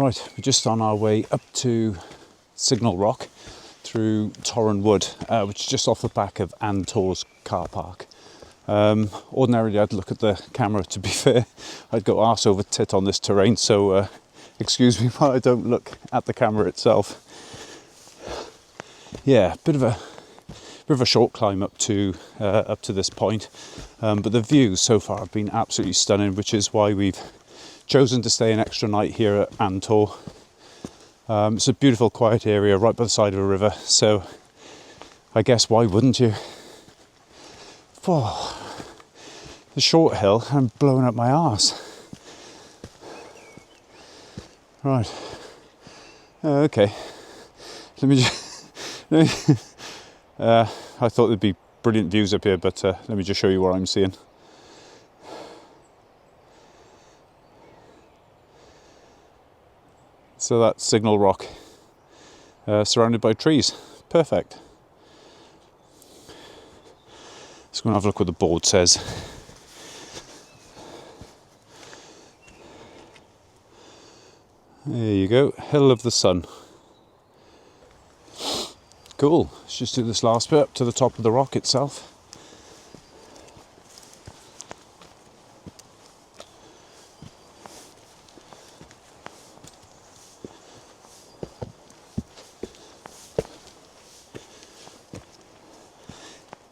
Right, we're just on our way up to Signal Rock through Torr Wood, which is just off the back of An Torr's car park. Ordinarily I'd look at the camera, to be fair. I'd go arse over tit on this terrain, so excuse me while I don't look at the camera itself. Yeah, bit of a short climb up to this point, but the views so far have been absolutely stunning, which is why we've chosen to stay an extra night here at An Torr. It's a beautiful quiet area right by the side of a river, so I guess why wouldn't you? Oh, the short hill, I'm blowing up my arse. Right, okay, let me just I thought there'd be brilliant views up here, but let me just show you what I'm seeing. So that's Signal Rock, surrounded by trees. Perfect. Let's go and have a look what the board says. There you go, Hill of the Sun. Cool, let's just do this last bit up to the top of the rock itself.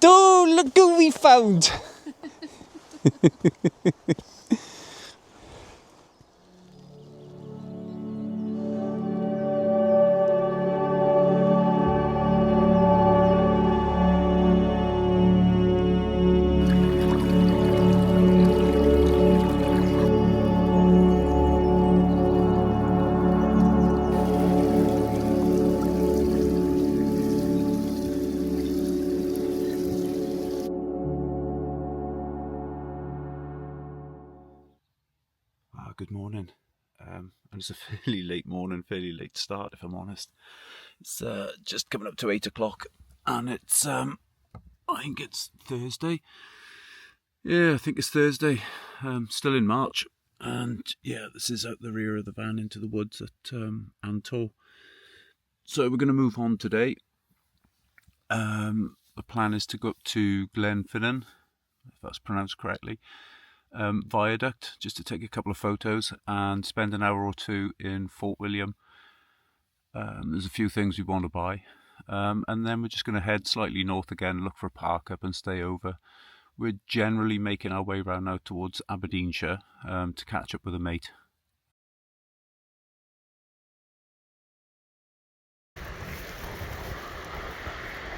Oh, look who we found! Good morning. And it's a fairly late morning, fairly late start, if I'm honest. It's just coming up to 8 o'clock, and it's I think it's Thursday. Yeah, I think it's Thursday. Still in March, and yeah, this is out the rear of the van into the woods at An Torr. So we're going to move on today. The plan is to go up to Glenfinnan, if that's pronounced correctly. Viaduct, just to take a couple of photos and spend an hour or two in Fort William. There's a few things we want to buy, and then we're just going to head slightly north again, look for a park up and stay over. We're generally making our way around now towards Aberdeenshire to catch up with a mate.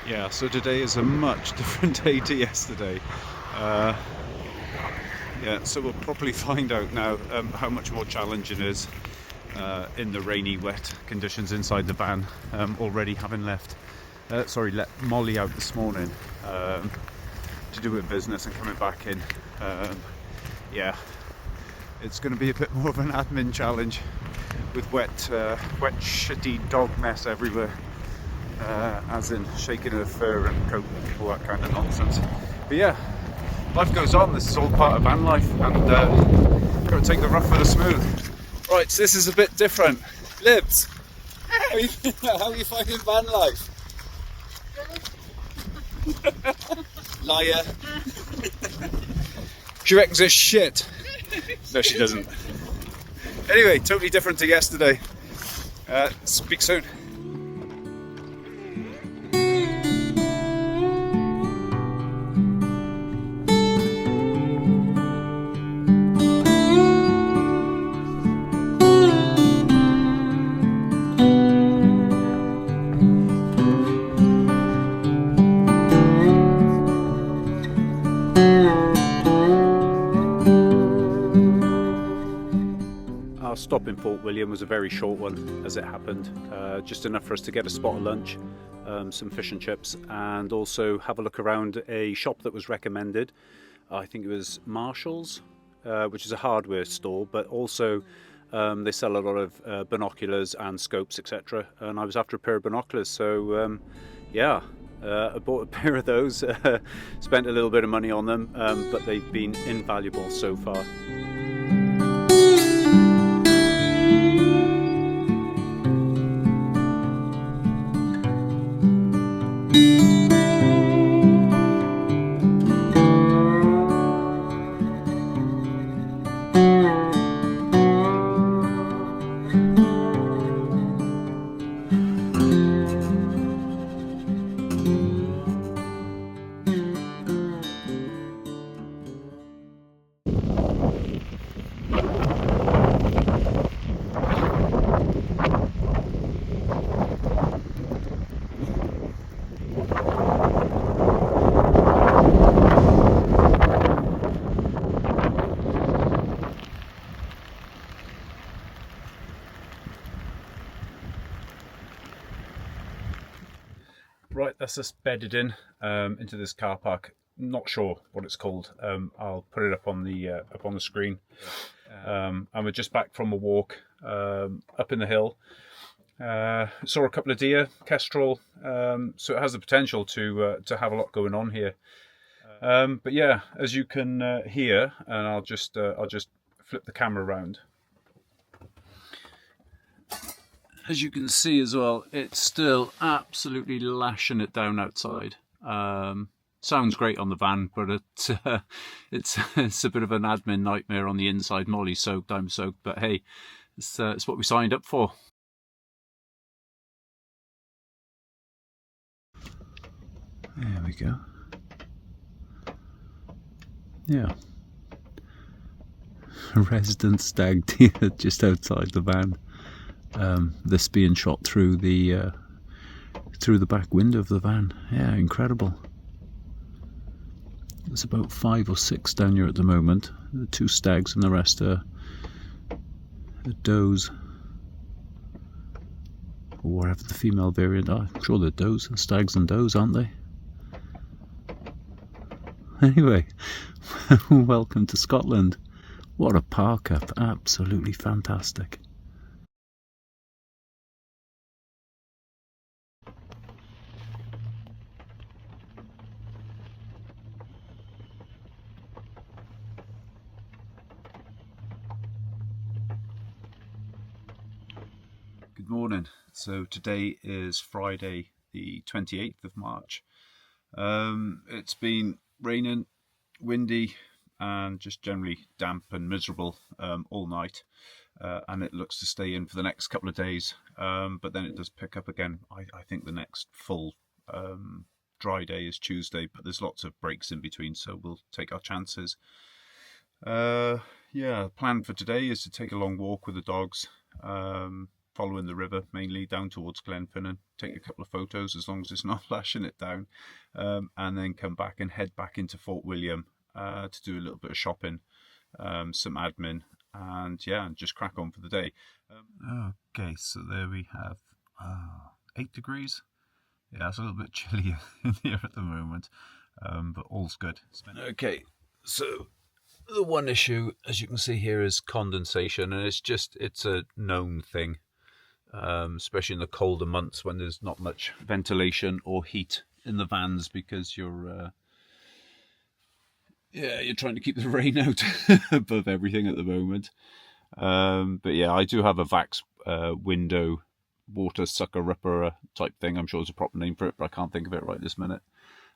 Yeah, so today is a much different day to yesterday. Yeah, so we'll probably find out now how much more challenging it is in the rainy, wet conditions inside the van. Already having let Molly out this morning to do her business and coming back in. Yeah, it's going to be a bit more of an admin challenge with wet, shitty dog mess everywhere, as in shaking her fur and coat and all that kind of nonsense. But yeah. Life goes on, this is all part of van life, and got to take the rough with the smooth. Right, so this is a bit different. Libs, how are you finding van life? Liar. She reckons it's shit. No, she doesn't. Anyway, totally different to yesterday. Speak soon. Our stop in Fort William was a very short one, as it happened. Just enough for us to get a spot of lunch, some fish and chips, and also have a look around a shop that was recommended. I think it was Marshall's, which is a hardware store, but also they sell a lot of binoculars and scopes, etc. And I was after a pair of binoculars, so yeah, I bought a pair of those, spent a little bit of money on them, but they've been invaluable so far. that's us bedded in into this car park. Not sure what it's called. I'll put it up on the screen. And we're just back from a walk up in the hill. Saw a couple of deer, kestrel. So it has the potential to have a lot going on here. But yeah, as you can hear, and I'll just flip the camera around. As you can see as well, it's still absolutely lashing it down outside. Sounds great on the van, but it's a bit of an admin nightmare on the inside. Molly's soaked, I'm soaked, but hey, it's what we signed up for. There we go. Yeah. A resident stag deer just outside the van. This being shot through the back window of the van. Yeah, incredible. There's about 5 or 6 down here at the moment. 2 stags and the rest are does, or whatever the female variant are. I'm sure they're does, stags and does, aren't they? Anyway, welcome to Scotland. What a park up, absolutely fantastic. Good morning. So today is Friday the 28th of March. It's been raining, windy and just generally damp and miserable all night, and it looks to stay in for the next couple of days, but then it does pick up again. I think the next full dry day is Tuesday, but there's lots of breaks in between, so we'll take our chances. Yeah, plan for today is to take a long walk with the dogs, following the river mainly down towards Glenfinnan, take a couple of photos as long as it's not lashing it down, and then come back and head back into Fort William to do a little bit of shopping, some admin, and yeah, and just crack on for the day. Okay, so there we have 8 degrees. Yeah, it's a little bit chilly in here at the moment, but all's good. Okay, so the one issue, as you can see here, is condensation, and it's a known thing, especially in the colder months when there's not much ventilation or heat in the vans, because you're trying to keep the rain out above everything at the moment. But yeah, I do have a Vax window water sucker ripper type thing. I'm sure there's a proper name for it, but I can't think of it right this minute.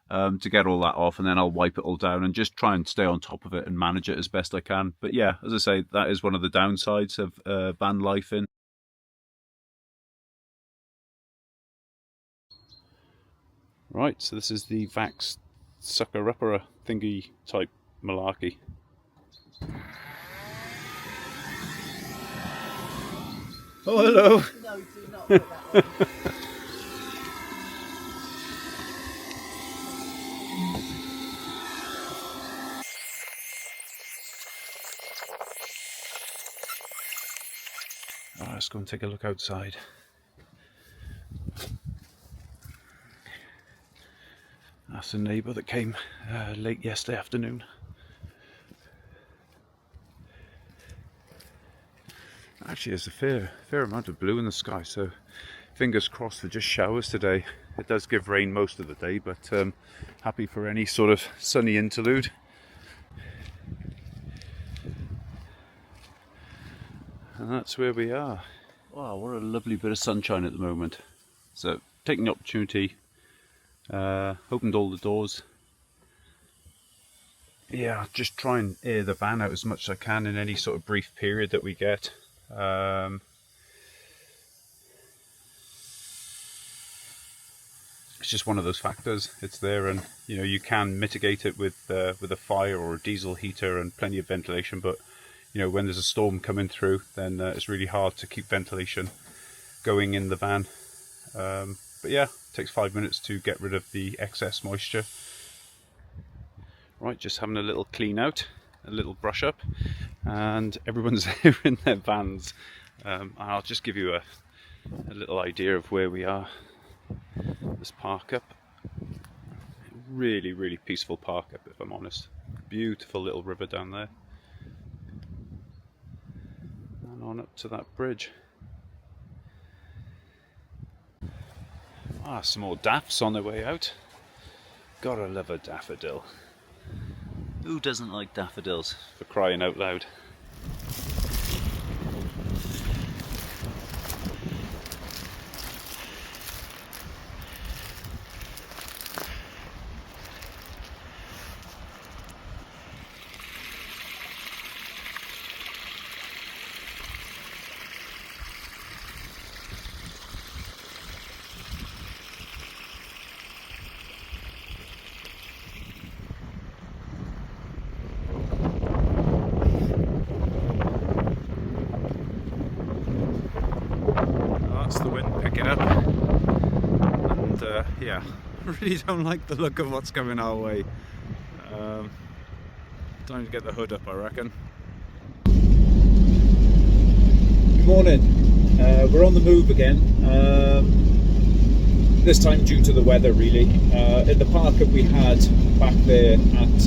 To get all that off, and then I'll wipe it all down and just try and stay on top of it and manage it as best I can. But yeah, as I say, that is one of the downsides of van life in. Right, so this is the Vax sucker ripper thingy type malarkey. Oh, hello. No, do not put that on. Right, let's go and take a look outside. That's a neighbour that came late yesterday afternoon. Actually, there's a fair amount of blue in the sky, so fingers crossed for just showers today. It does give rain most of the day, but happy for any sort of sunny interlude. And that's where we are. Wow, what a lovely bit of sunshine at the moment. So, taking the opportunity, opened all the doors. Yeah, just try and air the van out as much as I can in any sort of brief period that we get. It's just one of those factors. It's there, and you know, you can mitigate it with a fire or a diesel heater and plenty of ventilation, but you know, when there's a storm coming through, then it's really hard to keep ventilation going in the van. But yeah, it takes 5 minutes to get rid of the excess moisture. Right, just having a little clean out, a little brush up, and everyone's there in their vans. I'll just give you a little idea of where we are. Let's park up Really, really peaceful park up, if I'm honest. Beautiful little river down there. And on up to that bridge. Ah, some more daffs on their way out. Gotta love a daffodil. Who doesn't like daffodils, for crying out loud? That's the wind picking up, and yeah, I really don't like the look of what's coming our way. Time to get the hood up, I reckon. Good morning. We're on the move again. This time due to the weather, really. In the park that we had back there at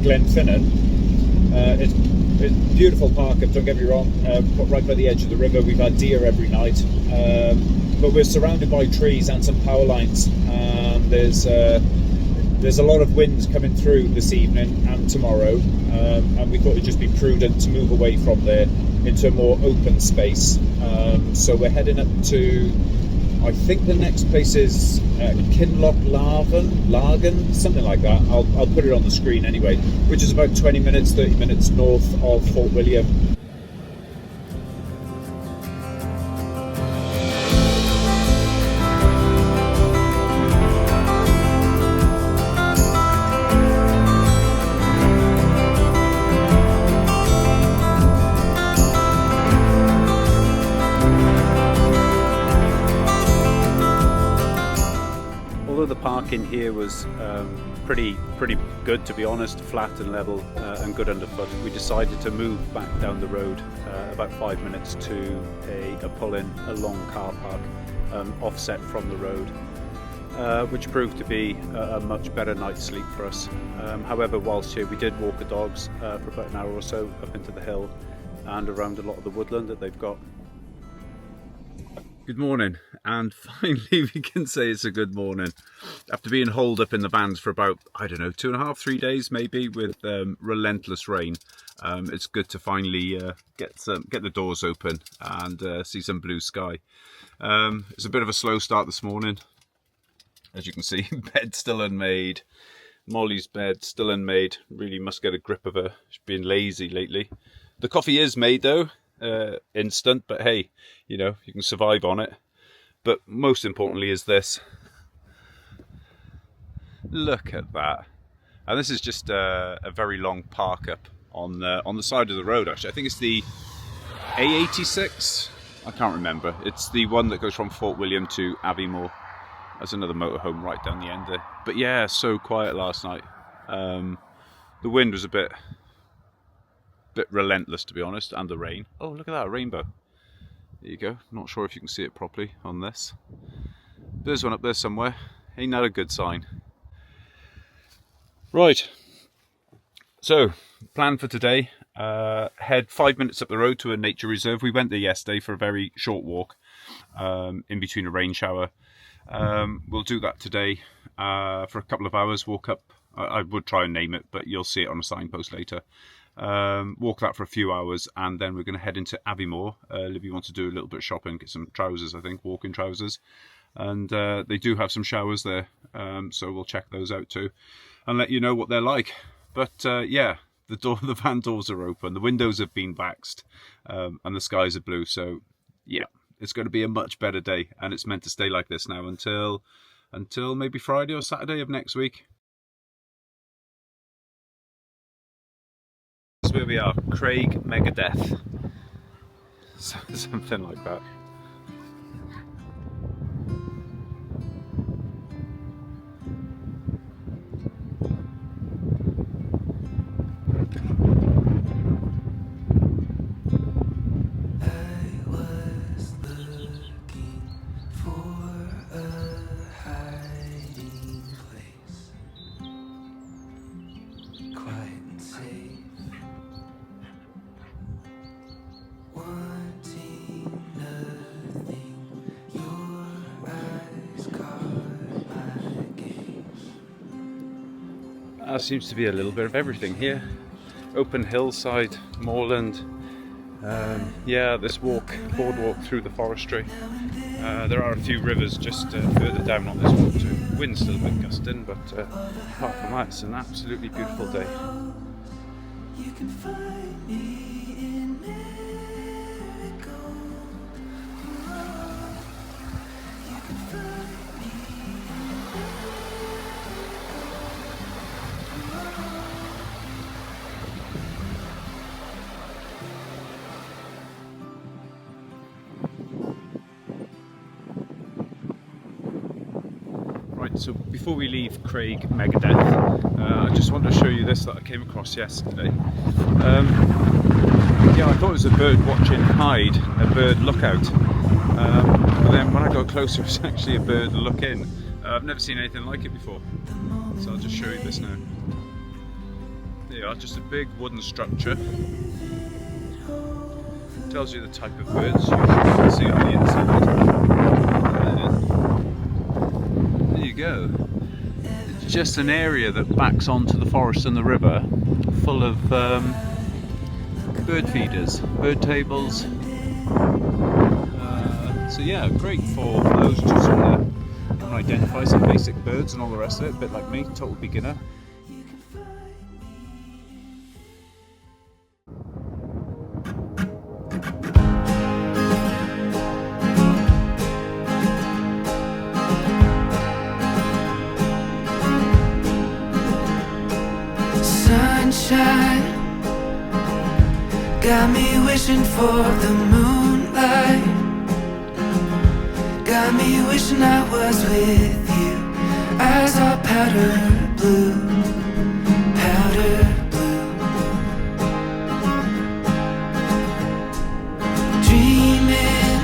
Glenfinnan, it's a beautiful park, don't get me wrong, right by the edge of the river. We've had deer every night, but we're surrounded by trees and some power lines, and there's a lot of wind coming through this evening and tomorrow, and we thought it'd just be prudent to move away from there into a more open space. So we're heading up to, I think the next place is Kinloch Garten, something like that. I'll put it on the screen anyway, which is about 30 minutes north of Fort William. The park in here was pretty good, to be honest, flat and level and good underfoot. We decided to move back down the road about 5 minutes to a pull-in, a long car park offset from the road, which proved to be a much better night's sleep for us. However, whilst here we did walk the dogs for about an hour or so up into the hill and around a lot of the woodland that they've got. Good morning, and finally we can say it's a good morning. After being holed up in the vans for about, I don't know, 2.5, 3 days maybe, with relentless rain, it's good to finally get the doors open and see some blue sky. It's a bit of a slow start this morning. As you can see, bed still unmade. Molly's bed still unmade. Really must get a grip of her. She's been lazy lately. The coffee is made though. Instant, but hey, you know, you can survive on it. But most importantly is this. Look at that. And this is just a very long park up on the side of the road, actually. I think it's the A86. I can't remember. It's the one that goes from Fort William to Aviemore. There's another motorhome right down the end there. But yeah, so quiet last night. The wind was a bit relentless, to be honest, and the rain. Oh, look at that, a rainbow. There you go. Not sure if you can see it properly on this. There's one up there somewhere. Ain't that a good sign? Right. So, plan for today. Head 5 minutes up the road to a nature reserve. We went there yesterday for a very short walk in between a rain shower. We'll do that today for a couple of hours. Walk up. I would try and name it, but you'll see it on a signpost later. Walk that for a few hours, and then we're going to head into Aviemore. Libby wants to do a little bit of shopping, get some trousers, I think, walking trousers, and they do have some showers there, so we'll check those out too and let you know what they're like. But yeah, the van doors are open, the windows have been waxed, and the skies are blue, so yeah, it's going to be a much better day, and it's meant to stay like this now until maybe Friday or Saturday of next week. Where we are, Creag, Meagaidh, something like that. seems to be a little bit of everything here. Open hillside, moorland. Yeah, this boardwalk through the forestry. There are a few rivers just further down on this walk too. Wind's still a bit gusting, but apart from that, it's an absolutely beautiful day. You can find me in miracle. You can find me Right, so before we leave Creag, Meagaidh, I just wanted to show you this that I came across yesterday. Yeah, I thought it was a bird watching hide, a bird lookout, but then when I got closer it was actually a bird look in. I've never seen anything like it before, so I'll just show you this now. There you are, just a big wooden structure. Tells you the type of birds you can see on the inside. There you go. It's just an area that backs onto the forest and the river, full of bird feeders, bird tables. So yeah, great for those just want to identify some basic birds and all the rest of it, a bit like me, total beginner. sunshine got me wishing for the moonlight, got me wishing I was with you. Eyes are powder blue, powder blue. Dreaming,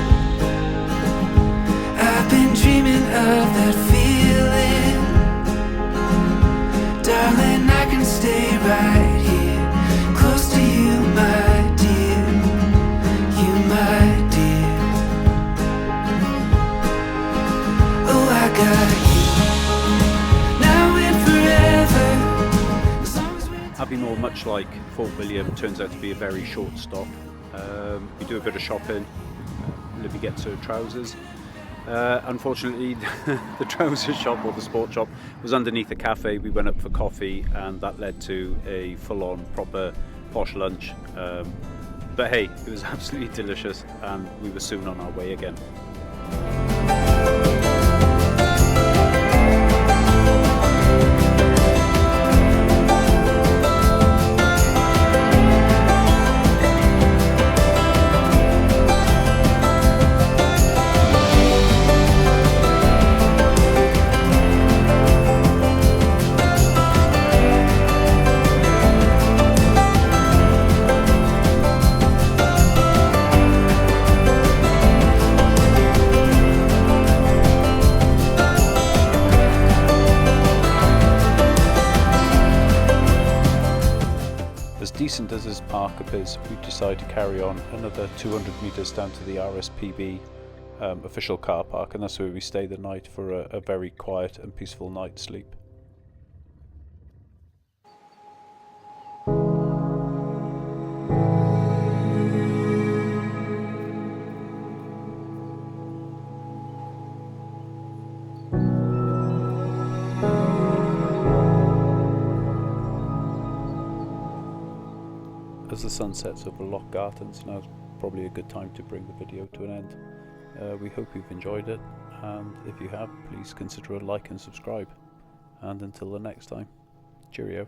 I've been dreaming of that feeling. Darling, I can stay right here, close to you, my dear, you, my dear. Oh, I got you, now and forever, as long as we're Aviemore, much like Fort William, turns out to be a very short stop. We do a bit of shopping, Libby gets her trousers. Unfortunately, the trouser shop, or the sport shop, was underneath a cafe. We went up for coffee and that led to a full-on proper posh lunch. But hey, it was absolutely delicious and we were soon on our way again. Decent as this park appears, we've decided to carry on another 200 metres down to the RSPB official car park, and that's where we stay the night for a very quiet and peaceful night's sleep. As the sun sets over Loch Garten, so now's probably a good time to bring the video to an end. We hope you've enjoyed it, and if you have, please consider a like and subscribe. And until the next time, cheerio.